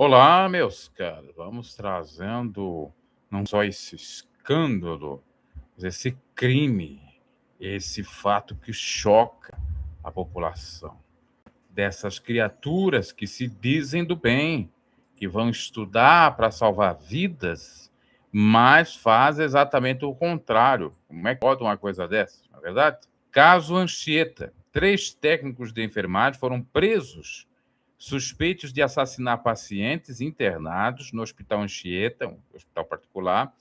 Olá, meus caros. Vamos trazendo não só esse escândalo, mas esse crime, esse fato que choca a população. Dessas criaturas que se dizem do bem, que vão estudar para salvar vidas, mas fazem exatamente o contrário. Como é que pode uma coisa dessa, não é verdade? Caso Anchieta. 3 técnicos de enfermagem foram presos suspeitos de assassinar pacientes internados no Hospital Anchieta, um hospital particular,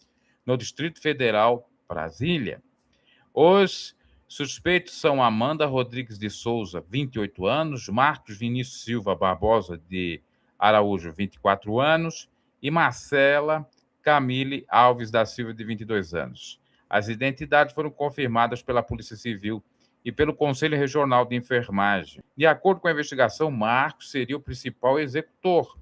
no Distrito Federal, Brasília. Os suspeitos são Amanda Rodrigues de Souza, 28 anos, Marcos Vinícius Silva Barbosa de Araújo, 24 anos, e Marcela Camille Alves da Silva, de 22 anos. As identidades foram confirmadas pela Polícia Civil e pelo Conselho Regional de Enfermagem. De acordo com a investigação, Marcos seria o principal executor,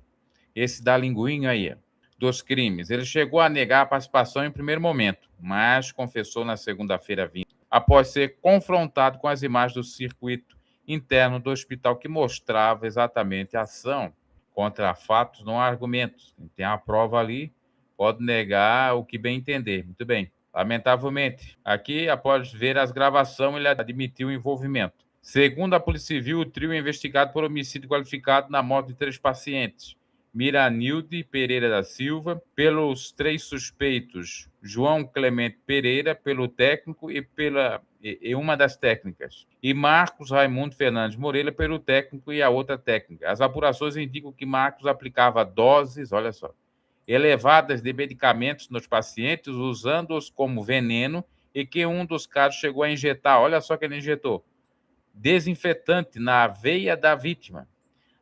esse da linguinha aí, dos crimes. Ele chegou a negar a participação em primeiro momento, mas confessou na segunda-feira 20, após ser confrontado com as imagens do circuito interno do hospital que mostrava exatamente a ação contra fatos, não argumentos. Tem a prova ali, pode negar o que bem entender. Muito bem. Lamentavelmente, aqui, após ver as gravações, ele admitiu o envolvimento. Segundo a Polícia Civil, o trio é investigado por homicídio qualificado na morte de 3 pacientes. Miranilde Pereira da Silva, pelos 3 suspeitos, João Clemente Pereira, pelo técnico e uma das técnicas, e Marcos Raimundo Fernandes Moreira, pelo técnico e a outra técnica. As apurações indicam que Marcos aplicava doses, olha só, elevadas de medicamentos nos pacientes, usando-os como veneno, e que um dos casos chegou a injetar, olha só que ele injetou, desinfetante na veia da vítima.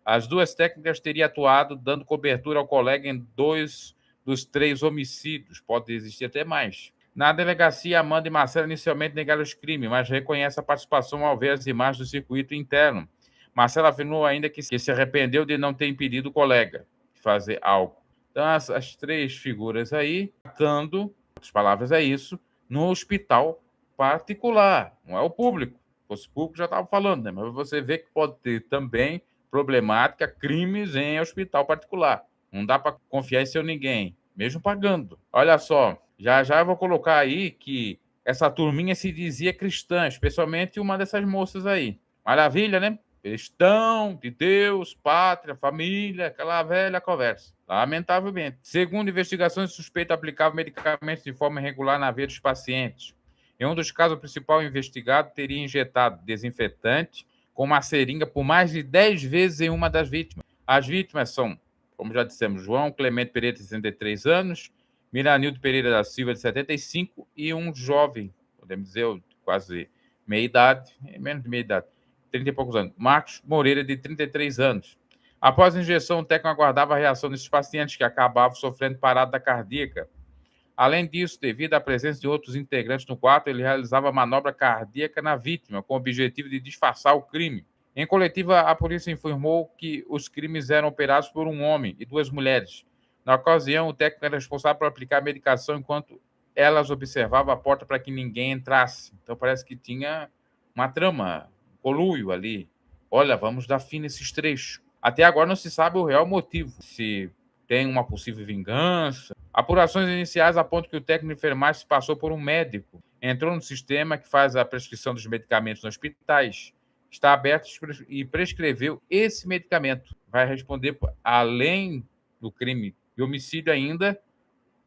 As 2 técnicas teriam atuado dando cobertura ao colega em 2 dos 3 homicídios, pode existir até mais. Na delegacia, Amanda e Marcela inicialmente negaram os crimes, mas reconhece a participação ao ver as imagens do circuito interno. Marcela afirmou ainda que se arrependeu de não ter impedido o colega de fazer algo. Então, as 3 figuras aí, atacando, outras palavras é isso, no hospital particular, não é o público. Se fosse público, já estava falando, né? Mas você vê que pode ter também problemática, crimes em hospital particular. Não dá para confiar em seu ninguém, mesmo pagando. Olha só, já eu vou colocar aí que essa turminha se dizia cristã, especialmente uma dessas moças aí. Maravilha, né? Cristão, de Deus, pátria, família, aquela velha conversa. Lamentavelmente. Segundo investigações, o suspeito aplicava medicamentos de forma irregular na veia dos pacientes. Em um dos casos, o principal investigado teria injetado desinfetante com uma seringa por mais de 10 vezes em uma das vítimas. As vítimas são, como já dissemos, João Clemente Pereira, de 63 anos, Miranildo Pereira da Silva, de 75, e um jovem, podemos dizer, quase meia-idade, menos de meia-idade, 30 e poucos anos, Marcos Moreira, de 33 anos. Após a injeção, o técnico aguardava a reação desses pacientes que acabavam sofrendo parada cardíaca. Além disso, devido à presença de outros integrantes no quarto, ele realizava manobra cardíaca na vítima, com o objetivo de disfarçar o crime. Em coletiva, a polícia informou que os crimes eram operados por um homem e 2 mulheres. Na ocasião, o técnico era responsável por aplicar a medicação enquanto elas observavam a porta para que ninguém entrasse. Então, parece que tinha uma trama, um conluio ali. Olha, vamos dar fim nesses trechos. Até agora não se sabe o real motivo, se tem uma possível vingança. Apurações iniciais apontam que o técnico de enfermagem se passou por um médico, entrou no sistema que faz a prescrição dos medicamentos nos hospitais, está aberto e prescreveu esse medicamento. Vai responder, além do crime de homicídio ainda,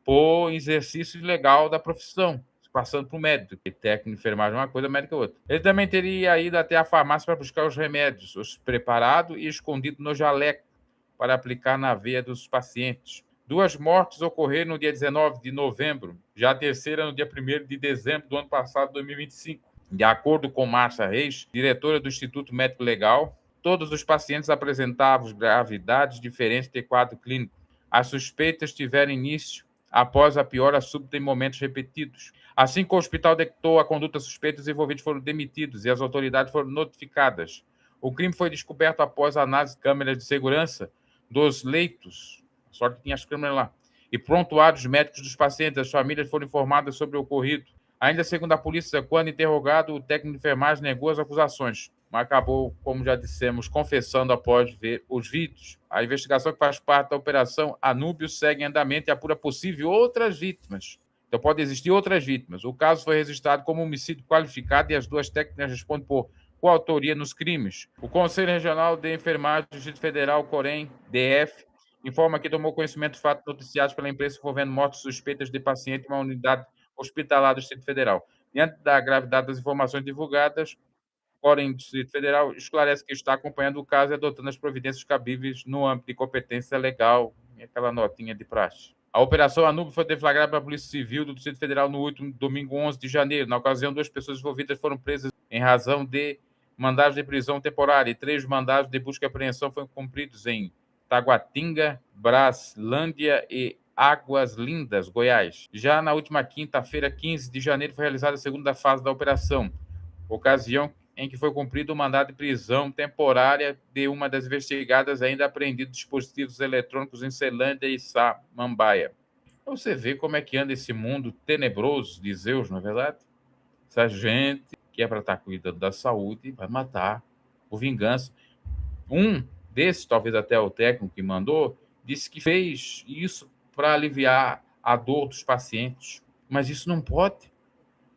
por exercício ilegal da profissão, passando para o médico. E técnico de enfermagem é uma coisa, médico é outra. Ele também teria ido até a farmácia para buscar os remédios, os preparados e escondido no jaleco, para aplicar na veia dos pacientes. 2 mortes ocorreram no dia 19 de novembro, já a terceira no dia 1º de dezembro do ano passado, 2025. De acordo com Márcia Reis, diretora do Instituto Médico Legal, todos os pacientes apresentavam gravidades diferentes de quadro clínico. As suspeitas tiveram início após a piora súbita em momentos repetidos. Assim que o hospital detectou a conduta suspeita, os envolvidos foram demitidos e as autoridades foram notificadas. O crime foi descoberto após a análise de câmeras de segurança dos leitos, sorte que tinha as câmeras lá, e prontuários médicos dos pacientes. As famílias foram informadas sobre o ocorrido. Ainda segundo a polícia, quando interrogado, o técnico de enfermagem negou as acusações. mas acabou, como já dissemos, confessando após ver os vídeos. A investigação que faz parte da Operação Anúbios segue em andamento e apura possível outras vítimas. Então, pode existir outras vítimas. O caso foi registrado como homicídio qualificado e as duas técnicas respondem por coautoria nos crimes. O Conselho Regional de Enfermagem do Distrito Federal, Corém, DF, informa que tomou conhecimento de fatos noticiados pela imprensa envolvendo mortes suspeitas de paciente em uma unidade hospitalar do Distrito Federal. Diante da gravidade das informações divulgadas, porém, o Distrito Federal esclarece que está acompanhando o caso e adotando as providências cabíveis no âmbito de competência legal, e aquela notinha de praxe. A Operação Anúbio foi deflagrada pela Polícia Civil do Distrito Federal no último domingo 11 de janeiro. Na ocasião, 2 pessoas envolvidas foram presas em razão de mandados de prisão temporária e 3 mandados de busca e apreensão foram cumpridos em Taguatinga, Braslândia e Águas Lindas, Goiás. Já na última quinta-feira, 15 de janeiro, foi realizada a segunda fase da operação, ocasião em que foi cumprido o mandado de prisão temporária de uma das investigadas, ainda apreendido dispositivos eletrônicos em Ceilândia e Samambaia. Então, você vê como é que anda esse mundo tenebroso de Zeus, não é verdade? Essa gente que é para estar cuidando da saúde vai matar por vingança. Um desses, talvez até o técnico que mandou, disse que fez isso para aliviar a dor dos pacientes. Mas isso não pode,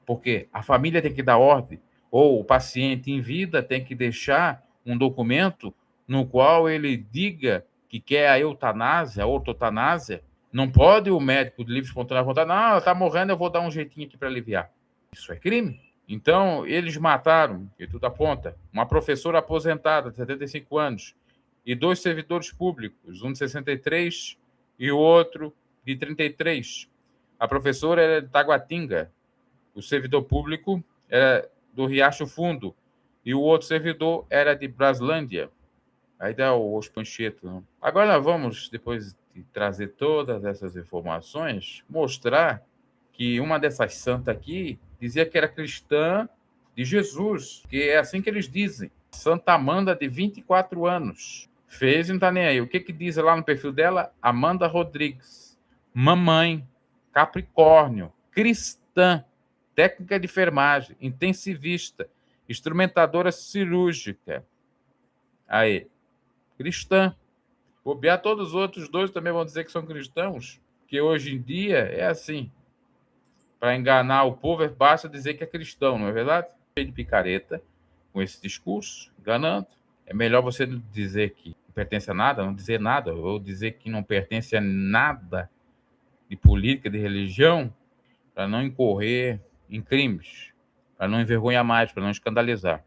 porque a família tem que dar ordem, ou o paciente em vida tem que deixar um documento no qual ele diga que quer a eutanásia, a ortotanásia. Não pode o médico de livre e espontânea vontade, não, ela está morrendo, eu vou dar um jeitinho aqui para aliviar. Isso é crime. Então, eles mataram, e tudo aponta, uma professora aposentada de 75 anos e 2 servidores públicos, um de 63 e o outro de 33. A professora era de Taguatinga, o servidor público era do Riacho Fundo e o outro servidor era de Braslândia. Aí dá os panchetos. Né? Agora vamos, depois de trazer todas essas informações, mostrar que uma dessas santas aqui dizia que era cristã de Jesus, que é assim que eles dizem. Santa Amanda, de 24 anos. Fez e não está nem aí. O que diz lá no perfil dela? Amanda Rodrigues. Mamãe, Capricórnio, cristã, técnica de enfermagem, intensivista, instrumentadora cirúrgica. Aí, cristã. Bobear, todos os outros 2 também vão dizer que são cristãos, que hoje em dia é assim. Para enganar o povo, basta dizer que é cristão, não é verdade? Cheio de picareta, com esse discurso, enganando. É melhor você não dizer que não pertence a nada, não dizer nada, ou dizer que não pertence a nada de política, de religião, para não incorrer em crimes, para não envergonhar mais, para não escandalizar.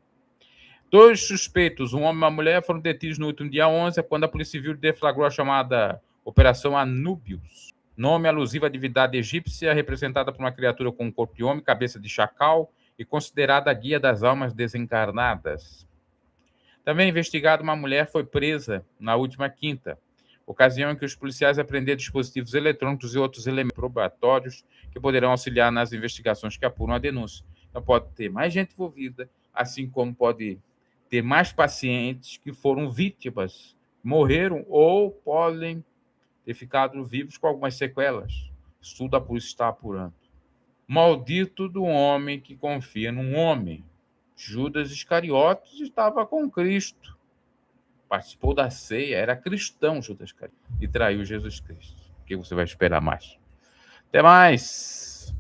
2 suspeitos, um homem e uma mulher, foram detidos no último dia 11, quando a Polícia Civil deflagrou a chamada Operação Anúbios, nome alusivo à divindade egípcia, representada por uma criatura com um corpo de homem, cabeça de chacal e considerada a guia das almas desencarnadas. Também investigada, uma mulher foi presa na última quinta, ocasião em que os policiais apreenderam dispositivos eletrônicos e outros elementos probatórios que poderão auxiliar nas investigações que apuram a denúncia. Então, pode ter mais gente envolvida, assim como pode ter mais pacientes que foram vítimas, morreram ou podem ter ficado vivos com algumas sequelas. Isso tudo a polícia está apurando. Maldito do homem que confia num homem. Judas Iscariotes estava com Cristo. Participou da ceia, era cristão Judas Iscariotes. E traiu Jesus Cristo. O que você vai esperar mais? Até mais!